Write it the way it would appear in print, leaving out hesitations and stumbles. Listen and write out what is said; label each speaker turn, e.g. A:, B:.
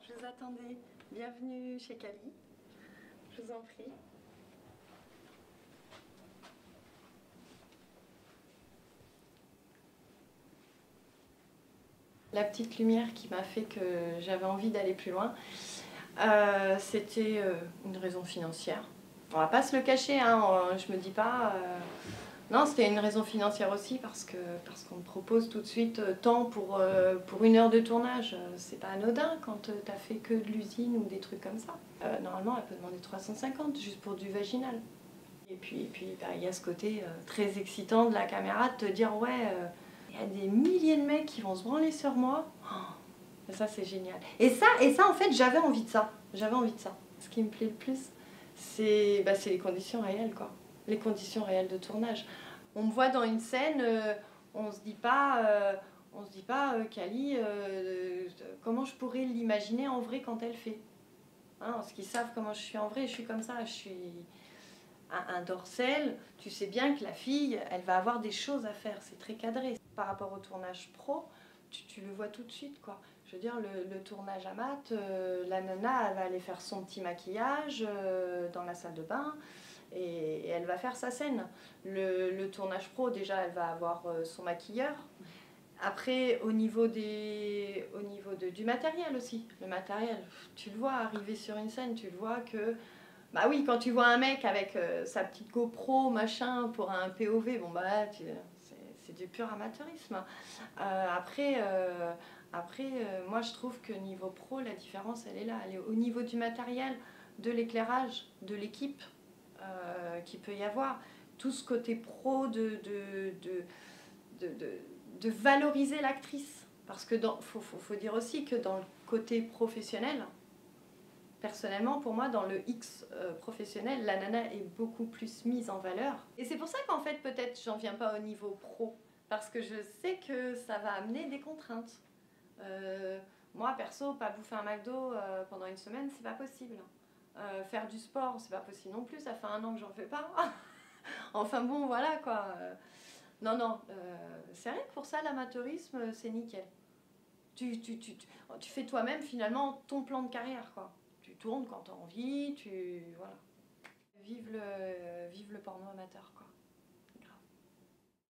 A: je vous attendais. Bienvenue chez Cali. Je vous en prie. La petite lumière qui m'a fait que j'avais envie d'aller plus loin, c'était une raison financière. On va pas se le cacher, hein, je me dis pas... Non, c'était une raison financière aussi parce qu'on me propose tout de suite tant pour 1 heure de tournage. C'est pas anodin quand t'as fait que de l'usine ou des trucs comme ça. Normalement, elle peut demander 350 juste pour du vaginal. Et puis bah, y a ce côté très excitant de la caméra de te dire ouais, y a des milliers de mecs qui vont se branler sur moi. Oh, ça c'est génial. Et ça en fait j'avais envie de ça. J'avais envie de ça. Ce qui me plaît le plus, c'est les conditions réelles quoi. Les conditions réelles de tournage. On me voit dans une scène, on se dit pas Cali, comment je pourrais l'imaginer en vrai quand elle fait. Hein, parce qu'ils savent comment je suis en vrai, je suis comme ça, je suis un dorsel, tu sais bien que la fille, elle va avoir des choses à faire, c'est très cadré. Par rapport au tournage pro, tu le vois tout de suite quoi. Je veux dire, le tournage à mat, la nana, elle va aller faire son petit maquillage dans la salle de bain et elle va faire sa scène. Le tournage pro, déjà, elle va avoir son maquilleur. Après, au niveau du matériel aussi. Le matériel, tu le vois arriver sur une scène, tu le vois que... Bah oui, quand tu vois un mec avec sa petite GoPro, machin, pour un POV, bon bah c'est du pur amateurisme. Moi je trouve que niveau pro, la différence elle est là. Elle est au niveau du matériel, de l'éclairage, de l'équipe qu'il peut y avoir. Tout ce côté pro de valoriser l'actrice. Parce que faut dire aussi que dans le côté professionnel, personnellement, pour moi, dans le X professionnel, la nana est beaucoup plus mise en valeur. Et c'est pour ça qu'en fait, peut-être, j'en viens pas au niveau pro. Parce que je sais que ça va amener des contraintes. Moi, perso, pas bouffer un McDo pendant une semaine, c'est pas possible. Faire du sport, c'est pas possible non plus. Ça fait 1 an que j'en fais pas. Enfin bon, voilà quoi. Non, c'est rien que pour ça, l'amateurisme, c'est nickel. Tu fais toi-même finalement ton plan de carrière quoi. Tu tournes quand tu as envie, voilà. Vive le porno amateur quoi.